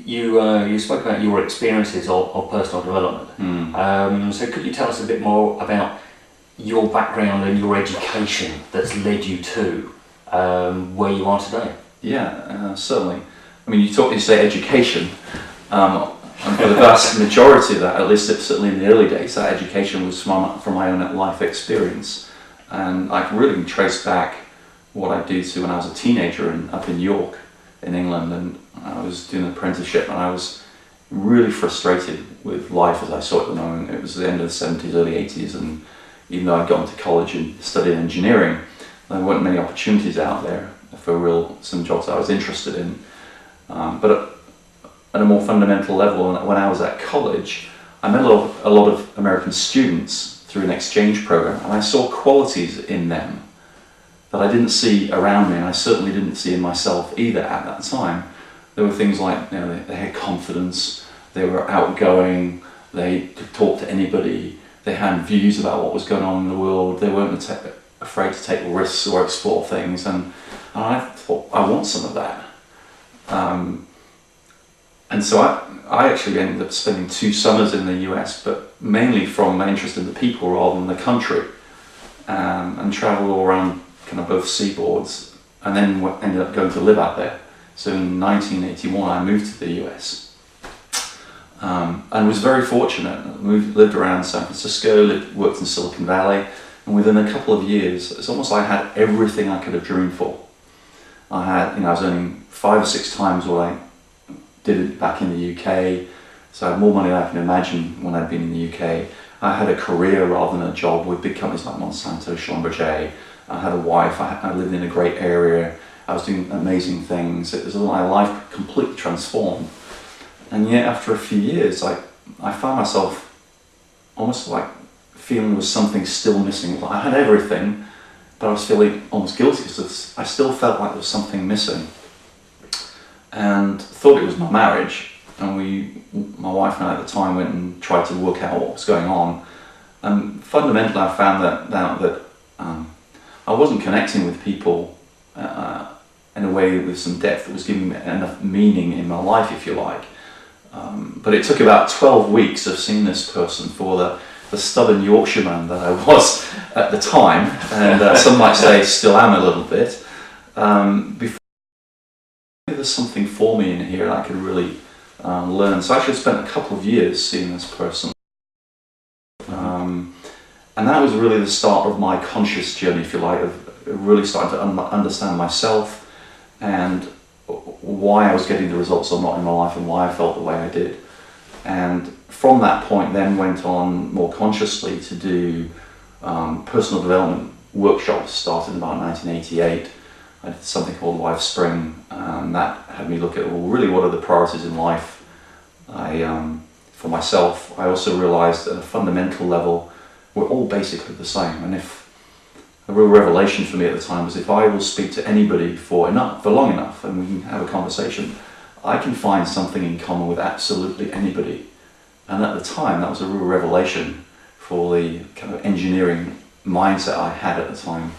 you spoke about your experiences of personal development. So could you tell us a bit more about your background and your education that's led you to where you are today? Yeah, certainly. I mean, you say education, and for the vast majority of that, at least certainly in the early days, that education was from my own life experience. And I can really trace back what I did to when I was a teenager up in York, in England, and I was doing an apprenticeship, and I was really frustrated with life as I saw it at the moment. It was the end of the 70s, early 80s, and even though I'd gone to college and studied engineering, there weren't many opportunities out there for some jobs I was interested in. But at a more fundamental level, when I was at college, I met a lot of American students through an exchange program, and I saw qualities in them that I didn't see around me, and I certainly didn't see in myself either at that time. There were things like, they had confidence, they were outgoing, they could talk to anybody, they had views about what was going on in the world, they weren't afraid to take risks or explore things, and I thought, I want some of that. And so I actually ended up spending 2 summers in the US, but mainly from my interest in the people rather than the country, and travelled all around kind of both seaboards, and then ended up going to live out there. So in 1981 I moved to the US, and was very fortunate. Lived around San Francisco, worked in Silicon Valley, and within a couple of years it's almost like I had everything I could have dreamed for. I was earning 5 or 6 times what I did back in the UK, so I had more money than I can imagine when I'd been in the UK. I had a career rather than a job with big companies like Monsanto, Schlumberger. I had a wife, I lived in a great area, I was doing amazing things. It was my life completely transformed. And yet after a few years, I found myself almost like feeling there was something still missing. I had everything, but I was feeling almost guilty because I still felt like there was something missing. And thought it was my marriage, and my wife and I at the time went and tried to work out what was going on. And fundamentally I found that I wasn't connecting with people in a way with some depth that was giving me enough meaning in my life, if you like. But it took about 12 weeks of seeing this person for the stubborn Yorkshireman that I was at the time, and some might say still am a little bit, before there's something for me in here I could really learn. So I actually spent a couple of years seeing this person. And that was really the start of my conscious journey, if you like, of really starting to understand myself and why I was getting the results or not in my life and why I felt the way I did. And from that point then went on more consciously to do personal development workshops. Started in about 1988. I did something called Life Spring, and that had me look at, well, really what are the priorities in life. For myself, I also realised at a fundamental level we're all basically the same, and if a real revelation for me at the time was if I will speak to anybody for long enough and we can have a conversation, I can find something in common with absolutely anybody. And at the time that was a real revelation for the kind of engineering mindset I had at the time.